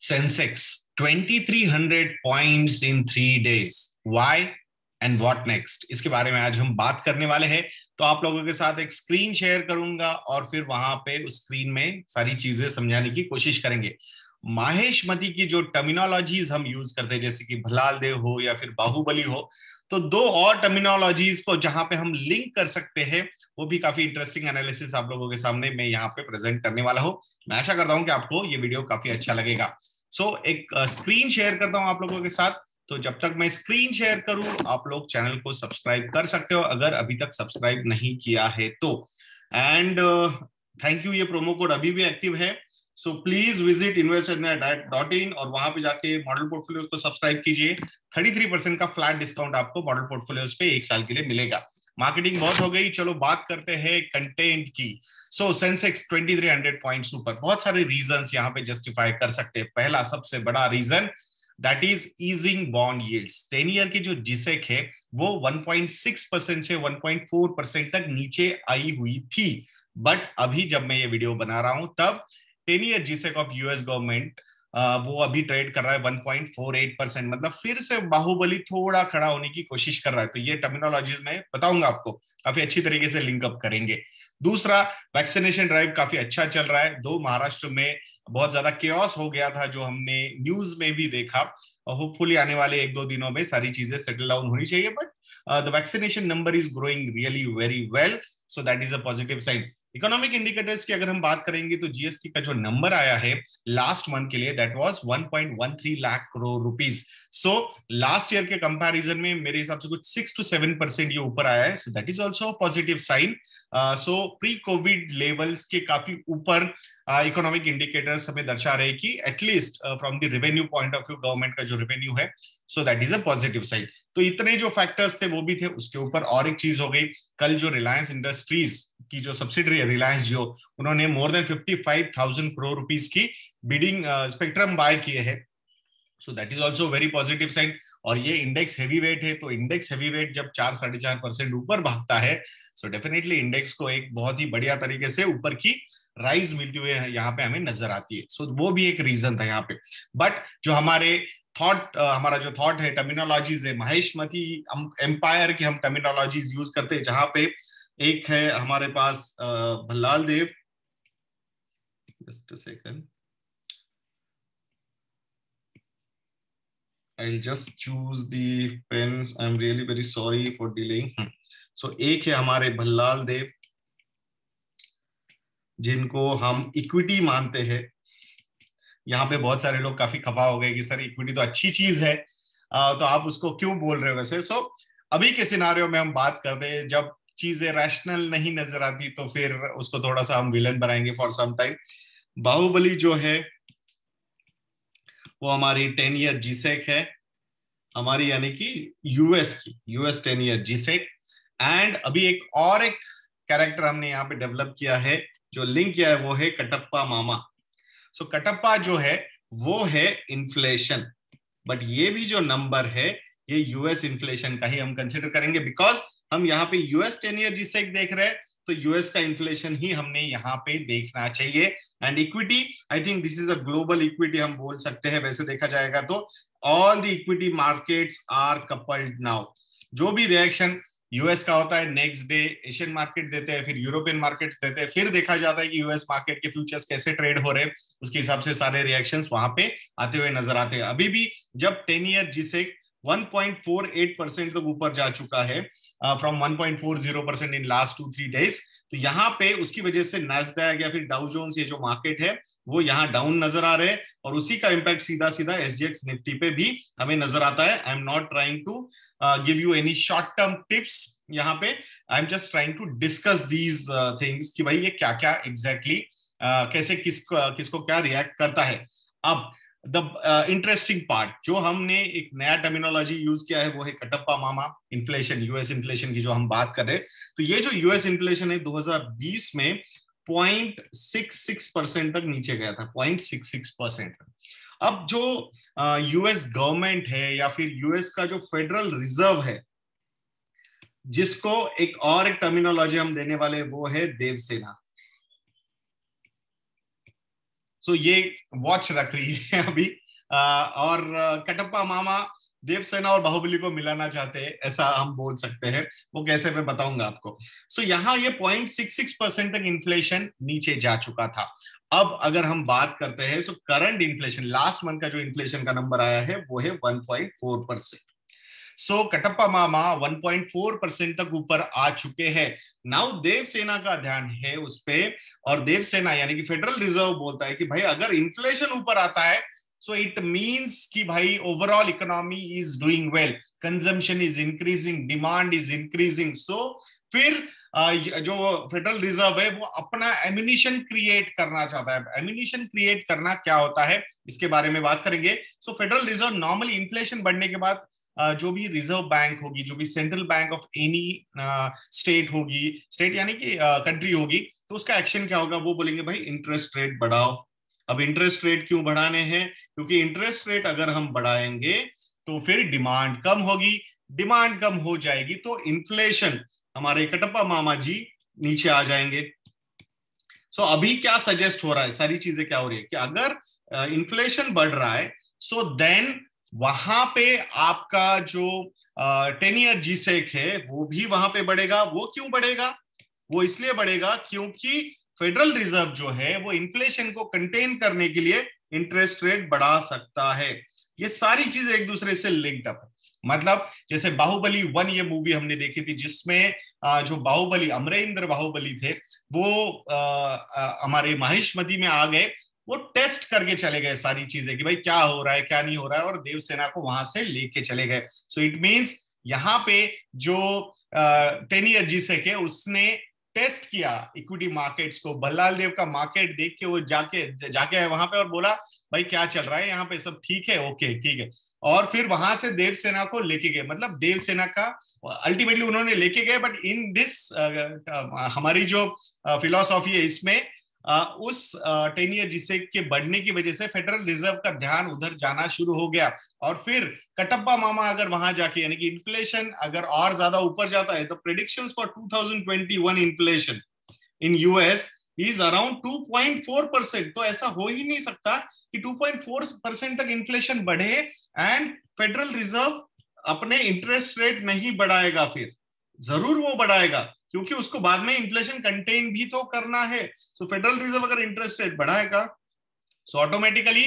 Sensex 2300 points in 3 days। Why and what next, इसके बारे में आज हम बात करने वाले हैं। तो आप लोगों के साथ एक स्क्रीन शेयर करूंगा और फिर वहां पे उस स्क्रीन में सारी चीजें समझाने की कोशिश करेंगे। माहेशमती की जो टर्मिनोलॉजीज हम यूज करते हैं, जैसे कि भलाल देव हो या फिर बाहुबली हो, तो दो और टर्मिनोलॉजीज को जहां पे हम लिंक कर सकते हैं, वो भी काफी इंटरेस्टिंग एनालिसिस आप लोगों के सामने मैं यहाँ पे प्रेजेंट करने वाला हूँ। मैं आशा करता हूँ कि आपको ये वीडियो काफी अच्छा लगेगा। एक स्क्रीन शेयर करता हूँ आप लोगों के साथ। तो जब तक मैं स्क्रीन शेयर करूं, आप लोग चैनल को सब्सक्राइब कर सकते हो अगर अभी तक सब्सक्राइब नहीं किया है तो। एंड थैंक यू, ये प्रोमो कोड अभी भी एक्टिव है। सो प्लीज विजिट investindia.in और वहां पे जाके मॉडल पोर्टफोलियो को सब्सक्राइब कीजिए। 33% का फ्लैट डिस्काउंट आपको मॉडल पोर्टफोलियोज पे 1 साल के लिए मिलेगा। मार्केटिंग बहुत हो गई, चलो बात करते हैं कंटेंट की। सेंसेक्स 2300 पॉइंट्स ऊपर, बहुत सारे रीजंस यहाँ पे जस्टिफाई कर सकते हैं। पहला सबसे बड़ा reason that is easing bond yields. 10 year की जो जिसेक है वो 1.6% से 1.4% तक नीचे आई हुई थी, बट अभी जब मैं ये वीडियो बना रहा हूं तब 10 ईयर जिसेक ऑफ यूएस गवर्नमेंट वो अभी ट्रेड कर रहा है 1.48%। मतलब फिर से बाहुबली थोड़ा खड़ा होने की कोशिश कर रहा है। तो ये टर्मिनोलॉजीज मैं बताऊंगा आपको, काफी अच्छी तरीके से लिंकअप करेंगे। दूसरा, वैक्सीनेशन ड्राइव काफी अच्छा चल रहा है। दो महाराष्ट्र में बहुत ज्यादा केओस हो गया था जो हमने न्यूज में भी देखा, और होपफुली आने वाले 1-2 दिनों में सारी चीजें सेटल डाउन होनी चाहिए। But the vaccination number is growing really very well, so that is a positive sign. Economic indicators की अगर हम बात करेंगे तो जीएसटी का जो नंबर आया है लास्ट मंथ के लिए, that was 1.13 lakh crore rupees. So last year के कंपैरिजन में मेरे हिसाब से कुछ 6 to 7% ये ऊपर आया है। So that is also positive sign. So pre covid levels के काफी ऊपर इकोनॉमिक इंडिकेटर्स हमें दर्शा रहे कि at least from the revenue point of view, government का जो रेवेन्यू है, so that is a positive side. तो इतने जो फैक्टर्स थे वो भी थे। उसके ऊपर और एक चीज हो गई, कल जो रिलायंस इंडस्ट्रीज की जो सब्सिडरी है रिलायंस जियो, उन्होंने मोर देन 55,000 करोड़ रुपीज की बिडिंग स्पेक्ट्रम बाय किए हैं। So that is also very positive sign. और ये इंडेक्स हैवी वेट है, तो इंडेक्स हैवी वेट जब 4-4.5% ऊपर भागता है, सो डेफिनेटली इंडेक्स को एक बहुत ही बढ़िया तरीके से ऊपर की राइज मिलती हुई यहाँ पे हमें नजर आती है। सो वो भी एक रीजन था यहाँ पे। बट जो हमारा जो थॉट है, टर्मिनोलॉजीज है, महेशमती एम्पायर की हम टर्मिनोलॉजीज यूज करते हैं, जहां पे एक है हमारे पास Bhallaladeva. Just a second, I'll just choose the pens. I'm really very sorry for delaying. So एक है हमारे भल्लाल देव, जिनको हम इक्विटी मानते हैं। यहाँ पे बहुत सारे लोग काफी खफा हो गए कि सर इक्विटी तो अच्छी चीज है, तो आप उसको क्यों बोल रहे हो वैसे। अभी के सिनारियो में हम बात कर रहे हैं, जब चीजें रैशनल नहीं नजर आती तो फिर उसको थोड़ा सा हम विलन बनाएंगे फॉर सम टाइम। बाहुबली जो है वो हमारी 10 ईयर जीसेक है हमारी, यानी कि यूएस 10 ईयर जीसेक। एंड अभी एक कैरेक्टर हमने यहाँ पे डेवलप किया है, जो लिंक किया है, वो है कटप्पा मामा। कटप्पा जो है वो है इन्फ्लेशन, बट ये भी जो नंबर है ये यूएस इन्फ्लेशन का ही हम कंसिडर करेंगे, बिकॉज हम यहाँ पे यूएस 10 ईयर जिसेक देख रहे हैं, तो यूएस का इन्फ्लेशन ही हमने यहाँ पे देखना चाहिए। And equity, I think this is a global equity हम बोल सकते हैं वैसे देखा जाएगा तो। All the equity markets are coupled now. जो भी रिएक्शन यूएस का होता है, नेक्स्ट डे एशियन मार्केट देते हैं, फिर यूरोपियन मार्केट देते हैं, फिर देखा जाता है कि यूएस मार्केट के फ्यूचर्स कैसे ट्रेड हो रहे हैं, उसके हिसाब से सारे रिएक्शंस वहां पे आते हुए नजर आते हैं। अभी भी जब 10 ईयर जिसेक 1.48% तक ऊपर जा चुका है फ्रॉम 1.40% इन लास्ट 2-3 डेज, तो यहाँ पे उसकी वजह से नैस्डैक या फिर डाउ जोन्स, ये जो मार्केट है वो यहाँ डाउन नजर आ रहे हैं, और उसी का इंपैक्ट सीधा सीधा एसजीएक्स निफ्टी पे भी हमें नजर आता है। I am not trying to give you any short term tips यहाँ पे, I am just trying to discuss these things कि भाई ये क्या क्या एग्जैक्टली कैसे किसको क्या रिएक्ट करता है। अब द इंटरेस्टिंग पार्ट, जो हमने एक नया टर्मिनोलॉजी यूज किया है वो है कटप्पा मामा इन्फ्लेशन, यूएस इन्फ्लेशन की जो हम बात कर रहे हैं। तो ये जो यूएस इन्फ्लेशन है 2020 में 0.66% तक नीचे गया था, 0.66%। अब जो यूएस गवर्नमेंट है या फिर यूएस का जो फेडरल रिजर्व है, जिसको एक टर्मिनोलॉजी हम देने वाले, वो है देवसेना। सो ये वॉच रख रही है अभी। और कटप्पा मामा देवसेना और बाहुबली को मिलाना चाहते हैं, ऐसा हम बोल सकते हैं। वो कैसे, मैं बताऊंगा आपको। सो यहाँ ये 0.66% तक इन्फ्लेशन नीचे जा चुका था। अब अगर हम बात करते हैं, so current inflation, last month का जो इन्फ्लेशन का नंबर आया है वो है 1.4%। सो कटप्पा मामा 1.4% तक ऊपर आ चुके हैं। नाउ देवसेना का ध्यान है उस पे, और देवसेना यानी कि फेडरल रिजर्व बोलता है कि भाई अगर इन्फ्लेशन ऊपर आता है, सो इट मींस कि भाई overall economy is doing well, consumption is increasing, demand is increasing. So फिर जो फेडरल रिजर्व है वो अपना एम्यूनिशन क्रिएट करना चाहता है। एम्यूनिशन क्रिएट करना क्या होता है, इसके बारे में बात करेंगे। सो फेडरल रिजर्व नॉर्मली इन्फ्लेशन बढ़ने के बाद जो भी रिजर्व बैंक होगी, जो भी central bank of any state होगी, स्टेट यानी कि कंट्री होगी, तो उसका एक्शन क्या होगा, वो बोलेंगे भाई इंटरेस्ट रेट बढ़ाओ। अब इंटरेस्ट रेट क्यों बढ़ाने हैं, क्योंकि इंटरेस्ट रेट अगर हम बढ़ाएंगे तो फिर डिमांड कम होगी, डिमांड कम हो जाएगी तो इन्फ्लेशन, हमारे कटप्पा मामा जी नीचे आ जाएंगे। सो अभी क्या सजेस्ट हो रहा है, सारी चीजें क्या हो रही है कि अगर इन्फ्लेशन बढ़ रहा है, सो देन वहां पे आपका जो 10 ईयर जीसेक है वो भी वहां पे बढ़ेगा। वो क्यों बढ़ेगा, वो इसलिए बढ़ेगा क्योंकि फेडरल रिजर्व जो है वो इन्फ्लेशन को कंटेन करने के लिए इंटरेस्ट रेट बढ़ा सकता है। ये सारी चीजें एक दूसरे से लिंक्ड अप है। मतलब जैसे बाहुबली 1 ये मूवी हमने देखी थी, जिसमें जो बाहुबली, अमरेंद्र बाहुबली थे, वो हमारे माहिष्मती में आ गए, वो टेस्ट करके चले गए सारी चीजें कि भाई क्या हो रहा है क्या नहीं हो रहा है, और देवसेना को वहां से लेके चले गए। सो इट मीन्स यहाँ पे जो 10 ईयर जीसेक है उसने टेस्ट किया इक्विटी मार्केट्स को। भल्लाल देव का मार्केट देख के वो जाके जाके आए वहां पे और बोला भाई क्या चल रहा है यहाँ पे, सब ठीक है, ओके ठीक है। और फिर वहां से देवसेना को लेके गए, मतलब देवसेना का अल्टीमेटली उन्होंने लेके गए, बट इन दिस हमारी जो फिलोसॉफी है इसमें उस 10 ईयर जिसे के बढ़ने की वजह से फेडरल रिजर्व का ध्यान उधर जाना शुरू हो गया। और फिर कटप्पा मामा अगर वहां जाके, यानी कि इन्फ्लेशन अगर और ज्यादा ऊपर जाता है, तो predictions for 2021 inflation in US is around 2.4%। तो ऐसा हो ही नहीं सकता कि 2.4% तक इन्फ्लेशन बढ़े एंड फेडरल रिजर्व अपने इंटरेस्ट रेट नहीं बढ़ाएगा। फिर जरूर वो बढ़ाएगा, क्योंकि उसको बाद में इन्फ्लेशन कंटेन भी तो करना है। सो फेडरल रिजर्व अगर इंटरेस्ट रेट बढ़ाएगा, सो ऑटोमेटिकली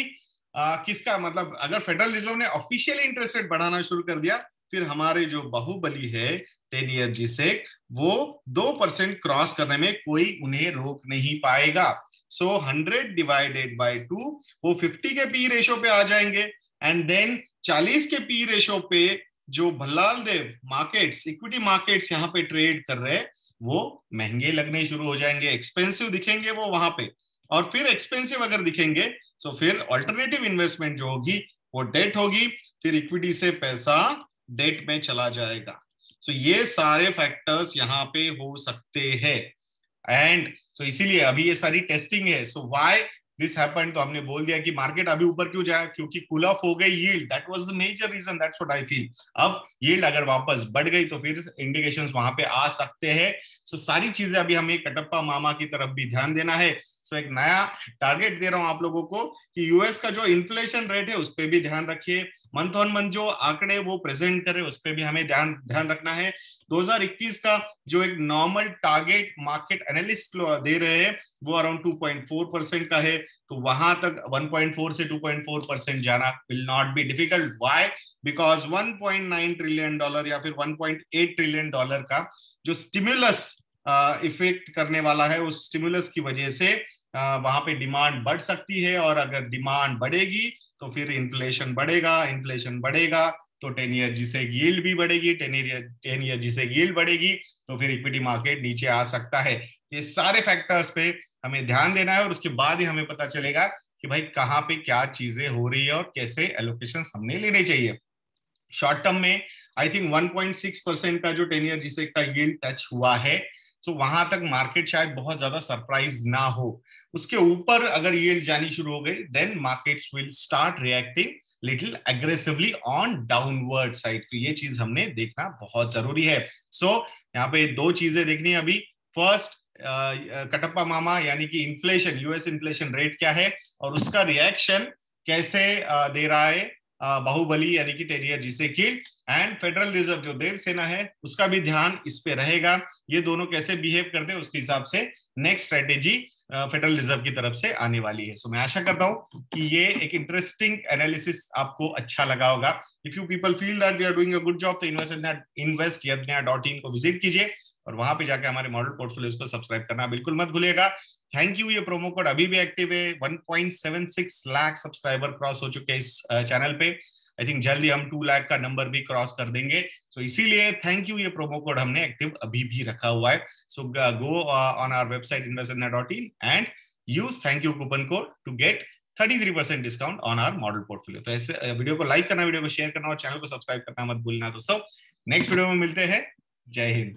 किसका मतलब, अगर फेडरल रिजर्व ने ऑफिशियली इंटरेस्ट रेट बढ़ाना शुरू कर दिया, फिर हमारे जो बाहुबली है 10 ईयर जिसे, वो 2% क्रॉस करने में कोई उन्हें रोक नहीं पाएगा। सो 100 डिवाइडेड बाय 2, वो 50 के पी रेशो पे आ जाएंगे, एंड देन 40 के पी रेशो पे जो भल्लाल देव मार्केट्स, इक्विटी मार्केट्स यहाँ पे ट्रेड कर रहे हैं, वो महंगे लगने शुरू हो जाएंगे, एक्सपेंसिव दिखेंगे वो वहां पे। और फिर एक्सपेंसिव अगर दिखेंगे, तो फिर ऑल्टरनेटिव इन्वेस्टमेंट जो होगी वो डेट होगी, फिर इक्विटी से पैसा डेट में चला जाएगा। सो ये सारे फैक्टर्स यहाँ पे हो सकते हैं। एंड सो इसीलिए अभी ये सारी टेस्टिंग है। सो व्हाई दिस हैपेंड, तो हमने बोल दिया कि मार्केट अभी ऊपर क्यों जाए, क्योंकि कूल ऑफ हो गई yield, that was the major reason, that's what I feel. अब यील्ड अगर वापस बढ़ गई तो फिर इंडिकेशंस वहां पे आ सकते हैं। सो सारी चीजें अभी हमें कटप्पा मामा की तरफ भी ध्यान देना है। सो एक नया टारगेट दे रहा हूं आप लोगों को कि यूएस का जो इन्फ्लेशन रेट है उस पर भी ध्यान रखिए, मंथ ऑन मंथ जो आंकड़े वो प्रेजेंट करे उस पर भी हमें ध्यान रखना है। 2021 का जो एक नॉर्मल टारगेट मार्केट एनालिस्ट दे रहे हैं वो अराउंड 2.4% का है, तो वहां तक 1.4 से 2.4% जाना will not be difficult. Why, because 1.9 trillion dollar या फिर 1.8 ट्रिलियन डॉलर का जो स्टिमुलस इफेक्ट करने वाला है, उस स्टिमुलस की वजह से वहां पे डिमांड बढ़ सकती है, और अगर डिमांड बढ़ेगी तो फिर इन्फ्लेशन बढ़ेगा, इन्फ्लेशन बढ़ेगा तो 10 ईयर जिसे यील्ड भी बढ़ेगी, 10 ईयर जिसे यील्ड बढ़ेगी तो फिर इक्विटी मार्केट नीचे आ सकता है। ये सारे फैक्टर्स पे हमें ध्यान देना है, और उसके बाद ही हमें पता चलेगा कि भाई कहाँ पे क्या चीजें हो रही है और कैसे एलोकेशन हमने लेने चाहिए। शॉर्ट टर्म में आई थिंक 1.6% का जो 10 ईयर जिसे का यील्ड टच हुआ है, तो वहां तक मार्केट शायद बहुत ज्यादा सरप्राइज ना हो। उसके ऊपर अगर यील्ड जानी शुरू हो गई, then markets will start reacting little aggressively on downward side. तो ये चीज हमने देखना बहुत जरूरी है। सो यहाँ पे दो चीजें देखनी है अभी। फर्स्ट, कटप्पा मामा यानी कि इन्फ्लेशन, यूएस इन्फ्लेशन रेट क्या है और उसका रिएक्शन कैसे दे रहा है बाहुबली यानी कि 10 ईयर जिसे किल, एंड फेडरल रिजर्व जो देवसेना है उसका भी ध्यान इस पे रहेगा। ये दोनों कैसे बिहेव करते हैं उसके हिसाब से नेक्स्ट स्ट्रेटेजी फेडरल रिजर्व की तरफ से आने वाली है। सो मैं आशा करता हूं कि ये एक इंटरेस्टिंग एनालिसिस आपको अच्छा लगा होगा। If you people feel that we are doing a good job तो invest.yadnya.in को विजिट कीजिए और वहां पे जाके हमारे मॉडल पोर्टफोलियोज को सब्सक्राइब करना बिल्कुल मत भूलिएगा। Thank you. ये प्रोमो कोड अभी भी एक्टिव है। 1.76 लाख सब्सक्राइबर क्रॉस हो चुके हैं इस चैनल पे। आई थिंक जल्दी हम 2 लाख का नंबर भी क्रॉस कर देंगे। सो इसीलिए थैंक यू, ये प्रोमो कोड हमने एक्टिव अभी भी रखा हुआ है। So go on our website invest.yadnya.in and use thank you coupon code to get 33% discount on our model portfolio. तो ऐसे वीडियो को लाइक करना, वीडियो को शेयर करना और चैनल को सब्सक्राइब करना मत भूलना दोस्तों। नेक्स्ट वीडियो में मिलते हैं। जय हिंद।